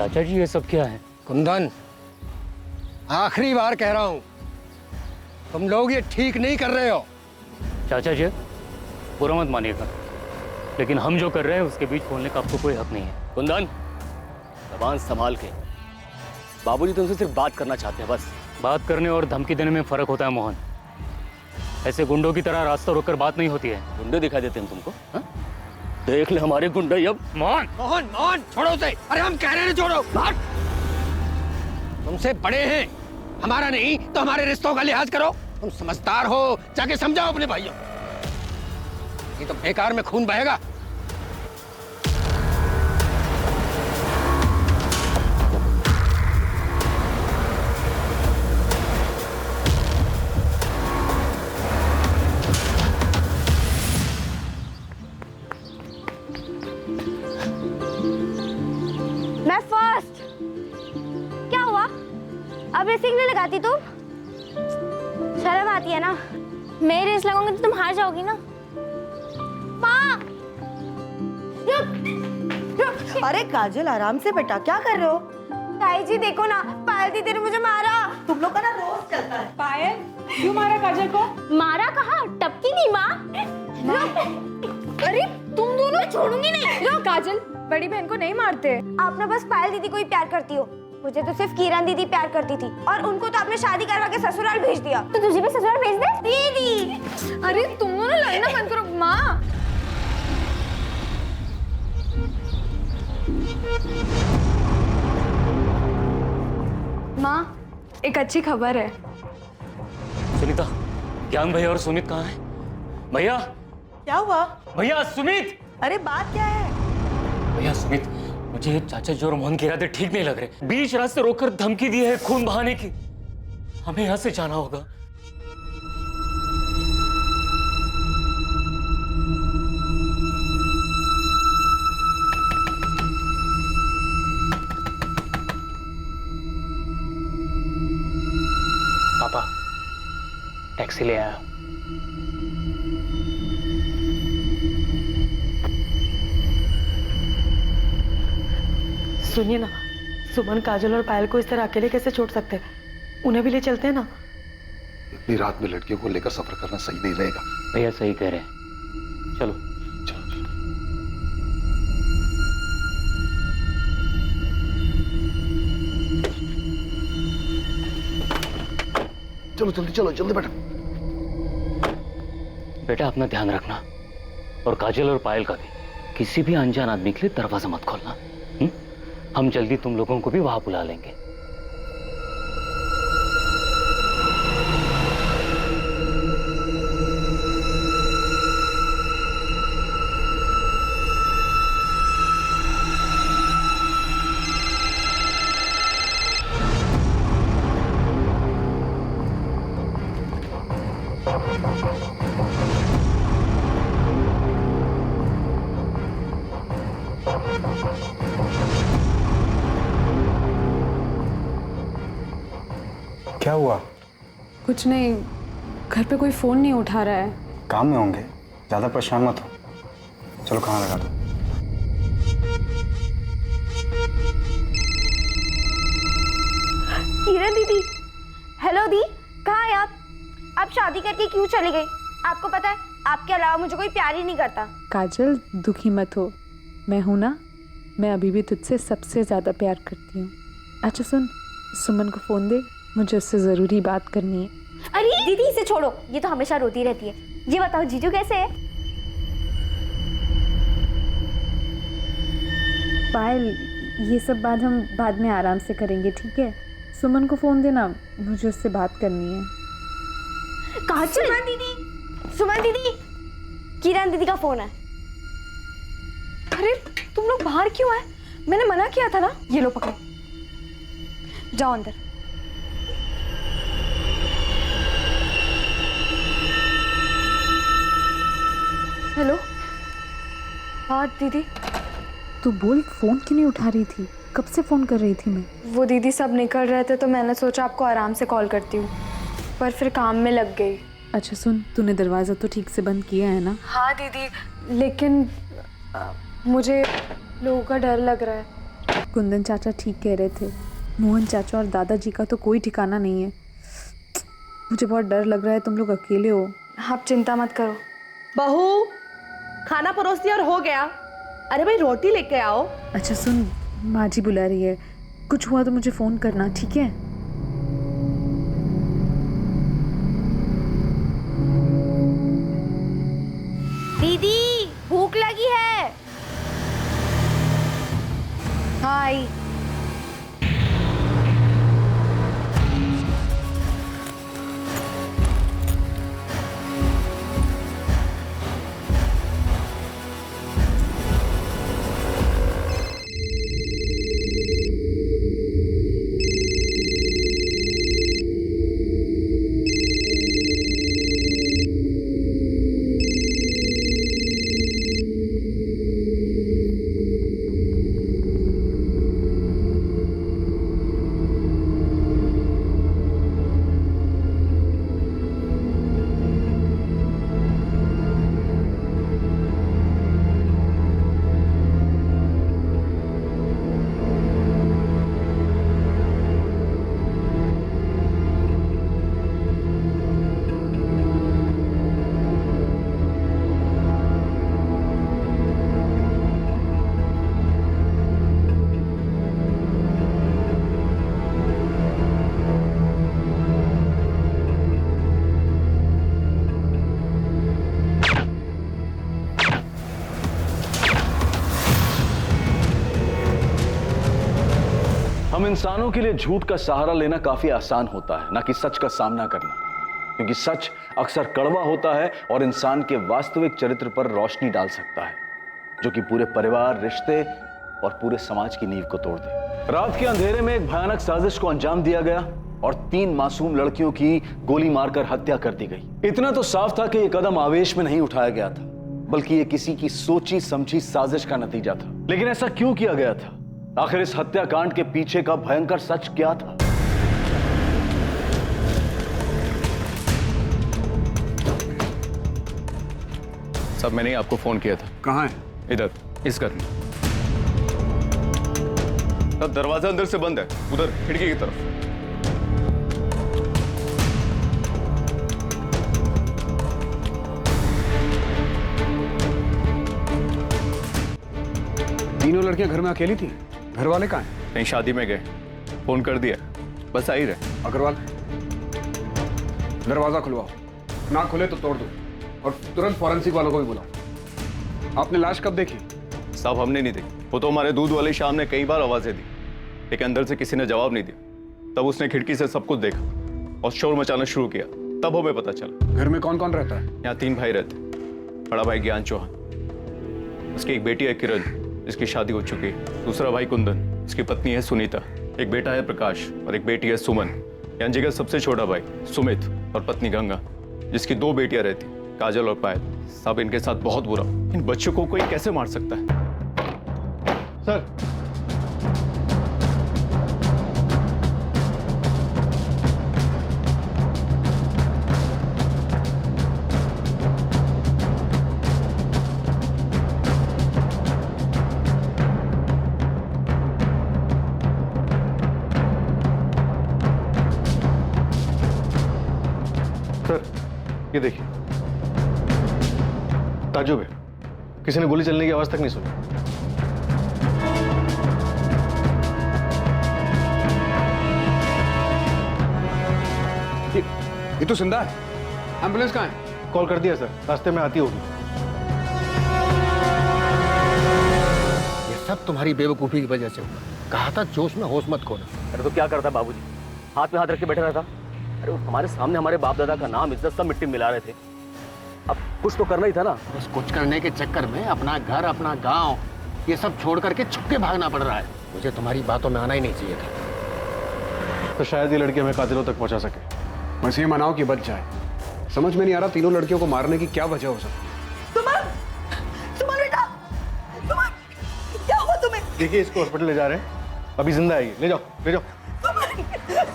चाचा जी ये सब क्या है? कुंदन, आखिरी बार कह रहा हूं, तुम लोग ये ठीक नहीं कर रहे हो। चाचा जी बुरा मत मानिएगा, लेकिन हम जो कर रहे हैं उसके बीच बोलने का आपको कोई हक नहीं है। कुंदन, जबान संभाल के। बाबूजी तुमसे सिर्फ बात करना चाहते हैं बस। बात करने और धमकी देने में फर्क होता है मोहन। ऐसे गुंडों की तरह रास्ता रोककर बात नहीं होती है। गुंडे दिखाई देते हैं तुमको? हा? देख ले हमारे गुंडे अब। मोहन मोहन मोहन छोड़ो उसे। अरे हम कह रहे हैं छोड़ो। भाग। तुमसे बड़े हैं, हमारा नहीं तो हमारे रिश्तों का लिहाज करो। तुम समझदार हो, जाके समझाओ अपने भाइयों। ये तो बेकार में खून बहेगा। मैं फर्स्ट। क्या हुआ? अब रेसिंग नहीं लगाती तुम? शर्म आती है ना? मैं रेस लगाऊंगी तो तुम हार जाओगी ना। माँ! रुक! अरे काजल, आराम से बेटा, क्या कर रहे हो? ताई जी देखो ना, पायल दीदी ने मुझे मारा। तुम लोग का ना रोज चलता है। पायल, क्यों मारा काजल को? मारा कहाँ? टपकी नहीं माँ। अरे तुम दोनों छोड़ूंगी नहीं। लो काजल, बड़ी बहन को नहीं मारते। आप ना बस पायल दीदी को ही प्यार करती हो। मुझे तो सिर्फ किरण दीदी प्यार करती थी, और उनको तो आपने शादी करवा के ससुराल भेज दिया। तो तुझे भी ससुराल भेज दे दीदी। अरे तुम दोनों लड़ना बंद करो। माँ, माँ, एक अच्छी खबर है। सुनीता, ज्ञान भैया और सुमित कहाँ हैं? भैया, क्या हुआ? भैया सुमित। अरे बात क्या है? भैया सुमित, मुझे ये चाचा जी और मोहन के इरादे ठीक नहीं लग रहे। बीच रास्ते रोककर धमकी दी है खून बहाने की। हमें यहाँ से जाना होगा। पापा, टैक्सी ले आया। सुनिए ना, सुमन, काजल और पायल को इस तरह अकेले कैसे छोड़ सकते हैं? उन्हें भी ले चलते हैं ना। इतनी रात में लड़कियों को लेकर सफर करना सही नहीं रहेगा। भैया सही कह रहे हैं, चलो। चलो जल्दी चलो, जल्दी बेटा। बेटा अपना ध्यान रखना, और काजल और पायल का भी। किसी भी अनजान आदमी के लिए दरवाजा मत खोलना। हम जल्दी तुम लोगों को भी वहां बुला लेंगे। क्या हुआ? कुछ नहीं, घर पे कोई फोन नहीं उठा रहा है। काम में होंगे, ज्यादा परेशान मत हो। चलो खाना लगा दो। किरण दीदी, हेलो दी, कहाँ है आप? आप शादी करके क्यों चली गई? आपको पता है, आपके अलावा मुझे कोई प्यार ही नहीं करता। काजल, दुखी मत हो, मैं हूं ना। मैं अभी भी तुझसे सबसे ज्यादा प्यार करती हूँ। अच्छा सुन, सुमन को फोन दे, मुझे उससे जरूरी बात करनी है। अरे दीदी, इसे छोड़ो, ये तो हमेशा रोती रहती है। ये बताओ जीजू कैसे है? पायल, ये सब बात हम बाद में आराम से करेंगे, ठीक है? सुमन को फोन देना, मुझे उससे बात करनी है। काजल, सुमन दीदी, सुमन दीदी, किरण दीदी का फोन है। अरे तुम लोग बाहर क्यों आए? मैंने मना किया था ना। ये लो पकड़ो, जाओ अंदर। हेलो। हाँ दीदी। तू बोल, फोन क्यों नहीं उठा रही थी? कब से फोन कर रही थी मैं? वो दीदी सब निकल रहे थे तो मैंने सोचा आपको आराम से कॉल करती हूँ, पर फिर काम में लग गई। अच्छा सुन, तूने दरवाज़ा तो ठीक से बंद किया है ना? हाँ दीदी, लेकिन मुझे लोगों का डर लग रहा है। कुंदन चाचा ठीक कह रहे थे, मोहन चाचा और दादाजी का तो कोई ठिकाना नहीं है। मुझे बहुत डर लग रहा है, तुम लोग अकेले हो। आप चिंता मत करो। बहू, खाना परोस दिया और हो गया। अरे भाई रोटी लेके आओ। अच्छा सुन, माँ जी बुला रही है, कुछ हुआ तो मुझे फ़ोन करना, ठीक है? दीदी भूख लगी है। हाय। हम इंसानों के लिए झूठ का सहारा लेना काफी आसान होता है, ना कि सच का सामना करना, क्योंकि सच अक्सर कड़वा होता है और इंसान के वास्तविक चरित्र पर रोशनी डाल सकता है, जो कि पूरे परिवार, रिश्ते और पूरे समाज की नींव को तोड़ दे। रात के अंधेरे में एक भयानक साजिश को अंजाम दिया गया और 3 मासूम लड़कियों की गोली मारकर हत्या कर दी गई। इतना तो साफ था कि यह कदम आवेश में नहीं उठाया गया था, बल्कि यह किसी की सोची समझी साजिश का नतीजा था। लेकिन ऐसा क्यों किया गया था? आखिर इस हत्याकांड के पीछे का भयंकर सच क्या था? सब मैंने आपको फोन किया था। कहाँ है? इधर इस घर में। अब दरवाजा अंदर से बंद है, उधर खिड़की की तरफ। तीनों लड़कियां घर में अकेली थी? घर वाले कहाँ हैं? कहीं शादी में गए, फोन कर दिया, बस आ ही रहे। अग्रवाल, दरवाजा खुलवाओ, ना खुले तो तोड़ दो और तुरंत फॉरेंसिक वालों को भी बुलाओ। आपने लाश कब देखी? साहब हमने नहीं देखी, वो तो हमारे दूध वाले शाम ने कई बार आवाजें दी, लेकिन अंदर से किसी ने जवाब नहीं दिया। तब उसने खिड़की से सब कुछ देखा और शोर मचाना शुरू किया, तब हमें पता चला। घर में कौन कौन रहता है? यहाँ 3 भाई रहते, बड़ा भाई ज्ञान चौहान, उसकी एक बेटी है किरण, इसकी शादी हो चुकी है। दूसरा भाई कुंदन, इसकी पत्नी है सुनीता, एक बेटा है प्रकाश और एक बेटी है सुमन। यांजी का सबसे छोटा भाई सुमित और पत्नी गंगा, जिसकी 2 बेटियां रहती, काजल और पायल। सब इनके साथ बहुत बुरा। इन बच्चों को कोई कैसे मार सकता है? सर, ये देखिए, ताजुब है, किसी ने गोली चलने की आवाज तक नहीं सुनी। ये तो जिंदा है। एम्बुलेंस कहाँ है? कॉल कर दिया सर, रास्ते में आती होगी। ये सब तुम्हारी बेवकूफी की वजह से हुआ। कहा था जोश में होश मत खोना। अरे तो क्या करता बाबूजी, हाथ में हाथ रख के बैठा रहता? अरे वो हमारे सामने हमारे बाप दादा का नाम इज्जत सब मिट्टी में मिला रहे थे, अब कुछ तो करना ही था ना। बस कुछ करने के चक्कर में अपना घर, अपना गांव, ये सब छोड़ करके छुपके भागना पड़ रहा है। मुझे तुम्हारी बातों में आना ही नहीं चाहिए था। तो शायद ये लड़की हमें कातिलों तक पहुंचा सके। बस ये मनाओ कि बच जाए। समझ में नहीं आ रहा तीनों लड़कियों को मारने की क्या वजह हो सकती। सुमन, सुमन बेटा, सुमन, क्या हुआ तुम्हें? देखिए इसको हॉस्पिटल ले जा रहे हैं, अभी जिंदा है ये, ले जाओ ले जाओ। सुमन,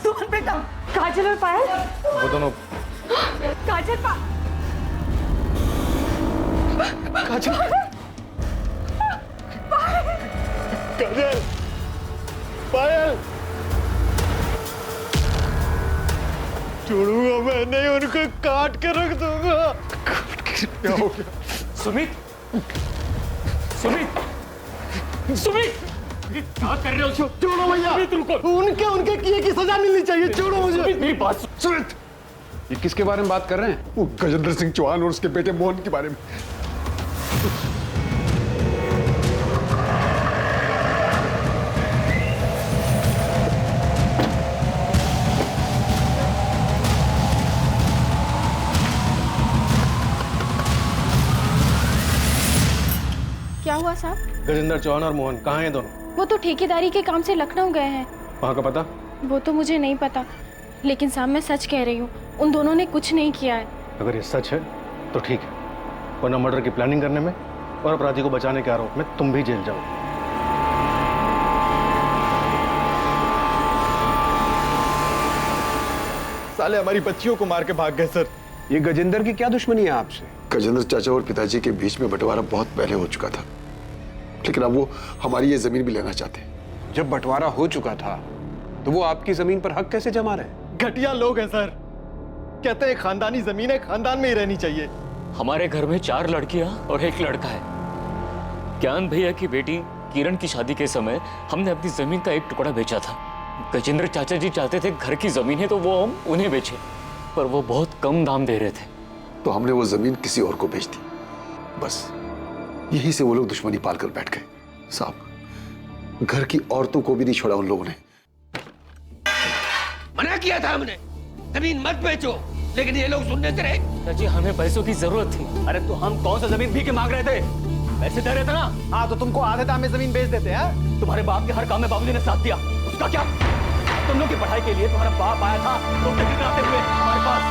सुमन बेटा, काजल और पायल? वो दोनों। काजल काजल, तेरे नहीं उनको काट के रख दूंगा। क्या हो गया? सुमित, सुमित, सुमित, क्या कर रहे हो? छोड़ो भैया। सुमित रुको। उनके किए की सजा मिलनी चाहिए। छोड़ो मुझे। सुमित मेरी बात सुन। सुमित, ये किसके बारे में बात कर रहे हैं? वो गजेंद्र सिंह चौहान और उसके बेटे मोहन के बारे में। क्या हुआ साहब? गजेंद्र चौहान और मोहन कहाँ हैं दोनों? वो तो ठेकेदारी के काम से लखनऊ गए हैं। वहाँ का पता? वो तो मुझे नहीं पता, लेकिन साहब मैं सच कह रही हूँ, उन दोनों ने कुछ नहीं किया है। अगर ये सच है तो ठीक है, वरना मर्डर की प्लानिंग करने में और अपराधी को बचाने के आरोप में तुम भी जेल जाओ। साले हमारी बच्चियों को मार के भाग गए सर। ये गजेंद्र की क्या दुश्मनी है आपसे? गजेंद्र चाचा और पिताजी के बीच में बंटवारा बहुत पहले हो चुका था, लेकिन अब वो हमारी ये जमीन भी लेना चाहते हैं। जब बंटवारा हो चुका था तो वो आपकी जमीन पर हक कैसे जमा रहे? घटिया लोग हैं सर, कहते हैं खानदानी जमीन है, खानदान में ही रहनी चाहिए। हमारे घर में 4 लड़कियां और 1 लड़का है। ज्ञान भैया की बेटी किरण की शादी के समय हमने अपनी जमीन का 1 टुकड़ा बेचा था। गजेंद्र चाचा जी चाहते थे घर की जमीन है तो वो हम उन्हें बेचे, पर वो बहुत कम दाम दे रहे थे, तो हमने वो जमीन किसी और को बेच दी। बस यही से वो लोग दुश्मनी पालकर बैठ गए। साहब, घर की औरतों को भी नहीं छोड़ा उन लोगों ने। मना किया था हमने, जमीन मत बेचो, लेकिन ये लोग सुनने से रहे। चाची हमें पैसों की जरूरत थी। अरे तो हम कौन सा जमीन भी के मांग रहे थे? पैसे दे रहे थे ना। हाँ तो तुमको आधे दाम में जमीन बेच देते हैं। तुम्हारे बाप के हर काम में बाबूजी ने साथ दिया, उसका क्या? तुम लोग की पढ़ाई के लिए तुम्हारा बाप आया था तो टिकट कराते हुए हमारे पास।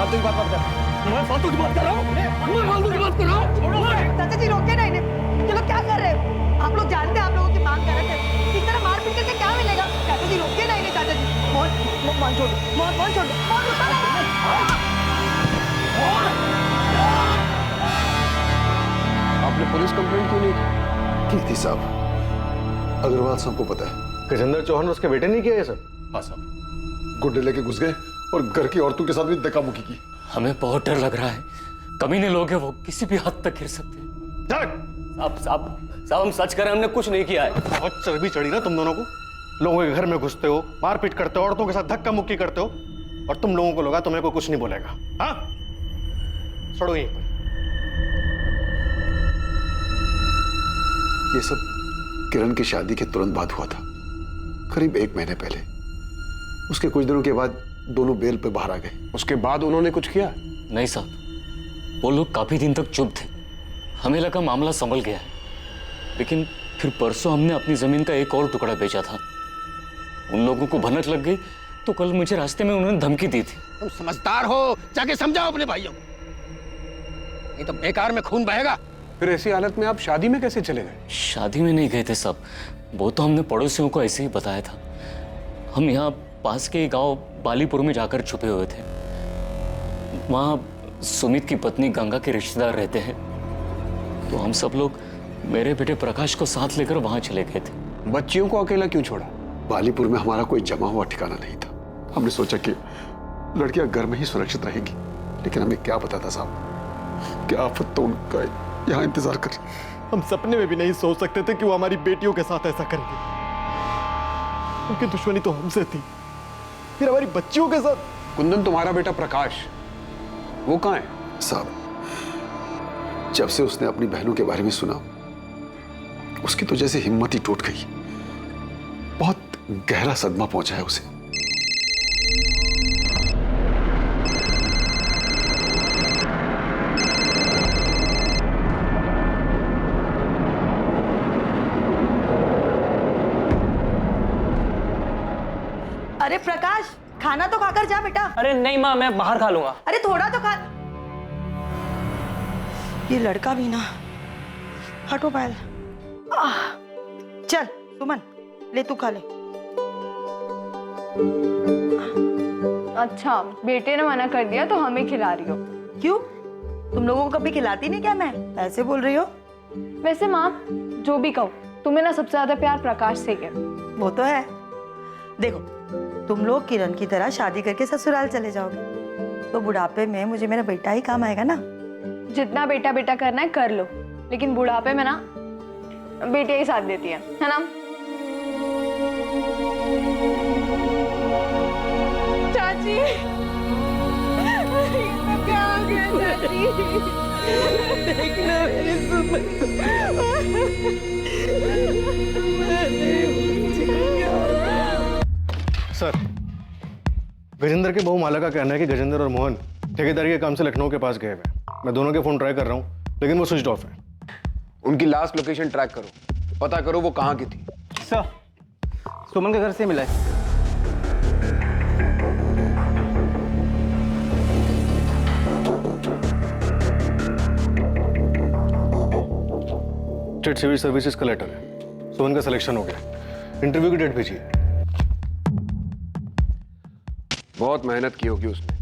अब तुम बात मत कर, मैं फालतू की बात कर रहा हूँ। मैं फालतू की बात कर रहा हूँ। चाचा जी रोके ना इन्हें। ये लोग क्या कर रहे हैं? आप लोग जानते हैं आप लोगों की मांग कर रहे थे, इस तरह मार पीट करके क्या मिलेगा? चाचा जी रोके ना इन्हें। चाचा जी मोहन छोड़ दो, मोहन छोड़ दो, मोहन उठा ना। आपने पुलिस कंप्लेंट क्यों नहीं की थी साहब, अग्रवाल साहब को पता है। गजेंद्र चौहान और उसके बेटे नहीं किया ये सब? हाँ साहब। गुड्डे लेके घुस गए और घर की औरतों के साथ भी धक्का-मुक्की की। हमें बहुत डर लग रहा है, कमीने लोग हैं, वो किसी भी हद तक गिर सकते हैं। साहब हम सच कर रहे हैं, हमने कुछ नहीं किया है। बहुत चर्बी चढ़ी ना तुम दोनों को। लोगों के घर में घुसते हो, मारपीट करते हो, औरतों के साथ धक्का मुक्की करते हो, और तुम लोगों को लगा तुम्हें कोई कुछ नहीं बोलेगा। हाँ छोड़ो यहीं पर। ये सब किरण की शादी के तुरंत बाद हुआ था, करीब 1 महीने पहले। उसके कुछ दिनों के बाद दोनों बेल पे बाहर आ गए। उसके बाद उन्होंने कुछ किया? नहीं साहब, वो लोग काफी दिन तक चुप थे। हमें लगा मामला संभल गया है, लेकिन फिर परसों हमने अपनी जमीन का 1 और टुकड़ा बेचा था। उन लोगों को भनक लग गई तो कल मुझे रास्ते में उन्होंने धमकी दी थी। तुम समझदार हो, जाके समझाओ अपने भाइयों को, नहीं तो बेकार में खून बहेगा। फिर ऐसी हालत में आप शादी में कैसे चले गए? शादी में नहीं गए थे साहब, वो तो हमने पड़ोसियों को ऐसे ही बताया था। हम यहाँ पास के गांव बालीपुर में जाकर छुपे हुए थे। वहाँ सुमित की पत्नी गंगा के रिश्तेदार रहते हैं, तो हम सब लोग मेरे बेटे प्रकाश को साथ लेकर वहाँ चले गए थे। बच्चियों को अकेला क्यों छोड़ा? बालीपुर में हमारा कोई जमा हुआ ठिकाना नहीं था। हमने सोचा कि लड़कियां घर में ही सुरक्षित रहेंगी, लेकिन हमें क्या पता था साहब कि आफत तो उनका यहाँ इंतजार कर। हम सपने में भी नहीं सोच सकते थे कि वो हमारी बेटियों के साथ ऐसा करेंगे। उनकी दुश्मनी तो हमसे थी, फिर हमारी बच्चियों के साथ। कुंदन, तुम्हारा बेटा प्रकाश वो कहाँ है? साहब, जब से उसने अपनी बहनों के बारे में सुना, उसकी तो जैसे हिम्मत ही टूट गई। बहुत गहरा सदमा पहुंचा है उसे। अरे प्रकाश, खाना तो खाकर जा बेटा। अरे नहीं माँ, मैं बाहर खा लूंगा। अरे थोड़ा तो खा। ये लड़का भी ना। हटो पायल। चल सुमन, ले तू खा ले। अच्छा, बेटे ने मना कर दिया तो हमें खिला रही हो? क्यों, तुम लोगों को कभी खिलाती नहीं क्या? मैं ऐसे बोल रही हो? वैसे माँ, जो भी कहो, तुम्हें ना सबसे ज्यादा प्यार प्रकाश से है। वो तो है। देखो, तुम लोग किरण की तरह शादी करके ससुराल चले जाओगे, तो बुढ़ापे में मुझे मेरा बेटा ही काम आएगा ना। जितना बेटा बेटा करना है कर लो, लेकिन बुढ़ापे में ना बेटियां ही साथ देती है ना। चाची क्या हो गया चाची? देखना सर, गजेंद्र के बहू माला का कहना है कि गजेंद्र और मोहन ठेकेदारी के काम से लखनऊ के पास गए हुए हैं। मैं दोनों के फोन ट्राई कर रहा हूँ, लेकिन वो स्विच ऑफ है। उनकी लास्ट लोकेशन ट्रैक करो, पता करो वो कहाँ की थी। सर, सुमन के घर से मिला है। स्टेट सिविल सर्विसेज का लेटर है। सुमन का सिलेक्शन हो गया। इंटरव्यू की डेट भेजी है। बहुत मेहनत की होगी उसने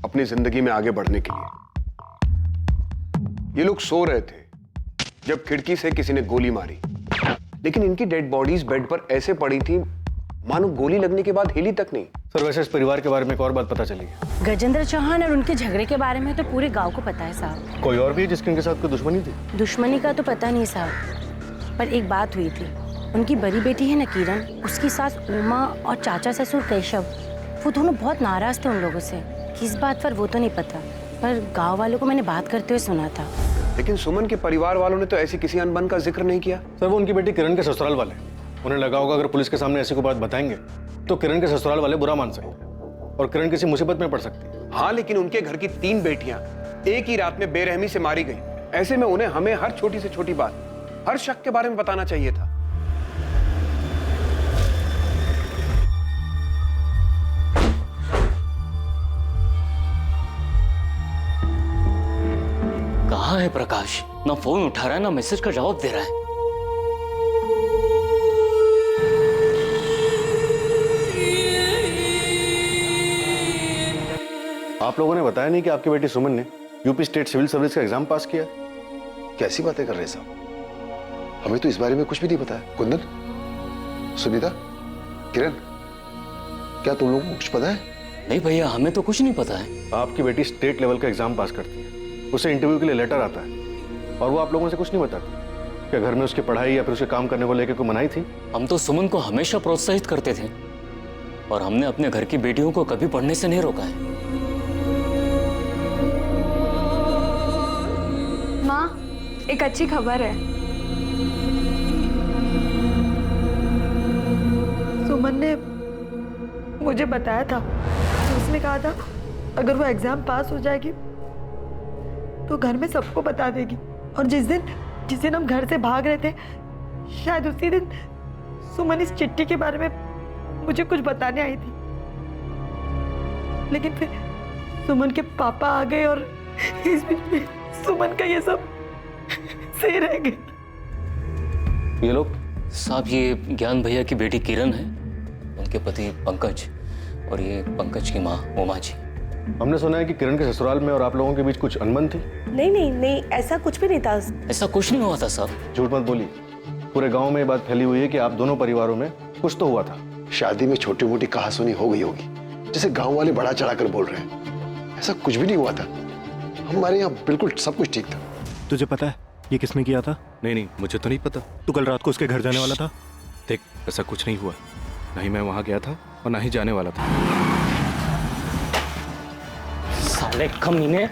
अपनी जिंदगी में आगे बढ़ने के लिए। ये लोग सो रहे थे जब खिड़की से किसी ने गोली मारी, लेकिन इनकी डेड बॉडीज बेड पर ऐसे पड़ी थी मानो गोली लगने के बाद हिली तक नहीं। सर, वैसे इस परिवार के बारे में एक और बात पता चली है। गजेंद्र चौहान और उनके झगड़े के बारे में तो पूरे गांव को पता है साहब। कोई और भी है जिसकी उनके साथ कोई दुश्मनी थी? दुश्मनी का तो पता नहीं साहब, पर एक बात हुई थी। उनकी बड़ी बेटी है ना किरण, उसकी सास उमा और चाचा ससुर केशव, वो दोनों बहुत नाराज थे उन लोगों से। किस बात पर वो तो नहीं पता, पर गांव वालों को मैंने बात करते हुए सुना था। लेकिन सुमन के परिवार वालों ने तो ऐसी किसी अनबन का जिक्र नहीं किया। सर, वो उनकी बेटी किरण के ससुराल वाले, उन्हें लगा होगा अगर पुलिस के सामने ऐसी कोई बात बताएंगे तो किरण के ससुराल वाले बुरा मान सकते हैं और किरण किसी मुसीबत में पड़ सकती है। हाँ, लेकिन उनके घर की 3 बेटियां एक ही रात में बेरहमी से मारी गई। ऐसे में उन्हें हमें हर छोटी से छोटी बात, हर शक के बारे में बताना चाहिए था। कहाँ है प्रकाश? ना फोन उठा रहा है, ना मैसेज का जवाब दे रहा है। आप लोगों ने बताया नहीं कि आपकी बेटी सुमन ने यूपी स्टेट सिविल सर्विस का एग्जाम पास किया? कैसी बातें कर रहे हैं साहब? हमें तो इस बारे में कुछ भी नहीं पता है। कुंदन, सुनीता, किरण, क्या तुम लोगों को कुछ पता है? नहीं भैया, हमें तो कुछ नहीं पता है। आपकी बेटी स्टेट लेवल का एग्जाम पास करती है, उसे इंटरव्यू के लिए लेटर आता है और वो आप लोगों से कुछ नहीं बताती। क्या घर में उसकी पढ़ाई या फिर उसके काम करने को लेकर कोई मनाही थी? हम तो सुमन को हमेशा प्रोत्साहित करते थे और हमने अपने घर की बेटियों को कभी पढ़ने से नहीं रोका है। माँ, एक अच्छी खबर है। सुमन ने मुझे बताया था, उसने कहा था अगर वो एग्जाम पास हो जाएगी तो घर में सबको बता देगी। और जिस दिन हम घर से भाग रहे थे, शायद उसी दिन सुमन इस चिट्ठी के बारे में मुझे कुछ बताने आई थी। लेकिन फिर सुमन के पापा आ गए और इस बीच में सुमन का ये सब सही रह गया। ये लोग? साहब, ये ज्ञान भैया की बेटी किरण है, उनके पति पंकज, और ये पंकज की माँ उमा जी। हमने सुना है कि किरण के ससुराल में और आप लोगों के बीच कुछ अनबन थी। नहीं, ऐसा कुछ भी नहीं था। ऐसा कुछ नहीं हुआ था साहब। झूठ मत बोलिए। पूरे गांव में ये बात फैली हुई है कि आप दोनों परिवारों में कुछ तो हुआ था। शादी में छोटी मोटी कहासुनी हो गई होगी, जैसे गांव वाले बढ़ा चढ़ाकर बोल रहे हैं। ऐसा कुछ भी नहीं हुआ था। हमारे यहाँ बिल्कुल सब कुछ ठीक था। तुझे पता है ये किसने किया था? नहीं, मुझे तो नहीं पता। तू कल रात को उसके घर जाने वाला था? देख, ऐसा कुछ नहीं हुआ। ना ही मैं वहां गया था और ना ही जाने वाला था। साले कमीने,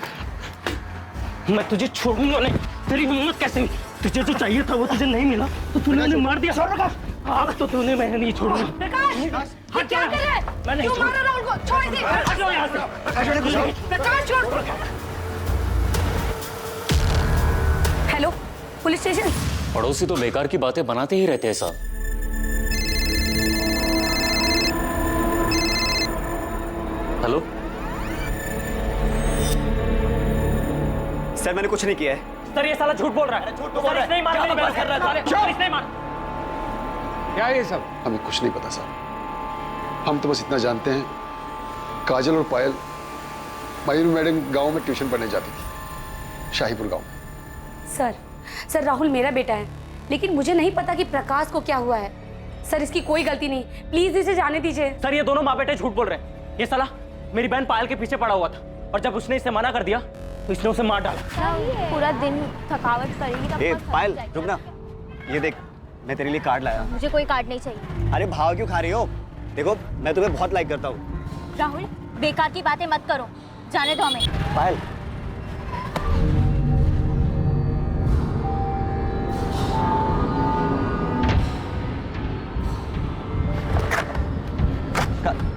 मैं तुझे छोड़ूंगा नहीं। तेरी हिम्मत कैसे हुई? तुझे जो चाहिए था वो तुझे नहीं मिला तो तूने उन्हें मार दिया। अब तो तूने, मैं नहीं छोड़ूंगा। प्रकाश, क्या कर रहा है? मैं नहीं क्यों मार रहा है राहुल को? छोड़ दे। हट जाओ यहाँ से। प्रकाश, छोड़। Hello, police station. पड़ोसी तो बेकार की बातें बनाते ही रहते हैं साहब। हेलो सर, मैंने कुछ नहीं किया है। सर, ये साला झूठ बोल रहा है। झूठ बोल रहा है। नहीं मार, नहीं कर रहा है। पुलिस नहीं मार। क्या ये सब? हमें कुछ नहीं पता साहब। हम तो बस इतना जानते हैं, काजल और पायल मयूर मैडम गांव में ट्यूशन पढ़ने जाती थी, शाहीपुर गांव में। सर, राहुल मेरा बेटा है, लेकिन मुझे नहीं पता कि प्रकाश को क्या हुआ है। सर, इसकी कोई गलती नहीं, प्लीज इसे जाने दीजिए। सर, ये दोनों माँ बेटे झूठ बोल रहे हैं। ये साला मेरी बहन पायल के पीछे पड़ा हुआ था और जब उसने इसे मना कर दिया तो इसने उसे मार डाला। पूरा दिन थकावट पड़ेगी तब ए बहुत पायल थक जाएगी। रुक ना, ये देख मैं तेरे लिए कार्ड लाया। मुझे कोई कार्ड नहीं चाहिए। अरे भाव क्यों खा रही हो? देखो मैं तुम्हें बहुत लाइक करता हूँ। राहुल बेकार की बातें मत करो, जाने दो हमें। पायल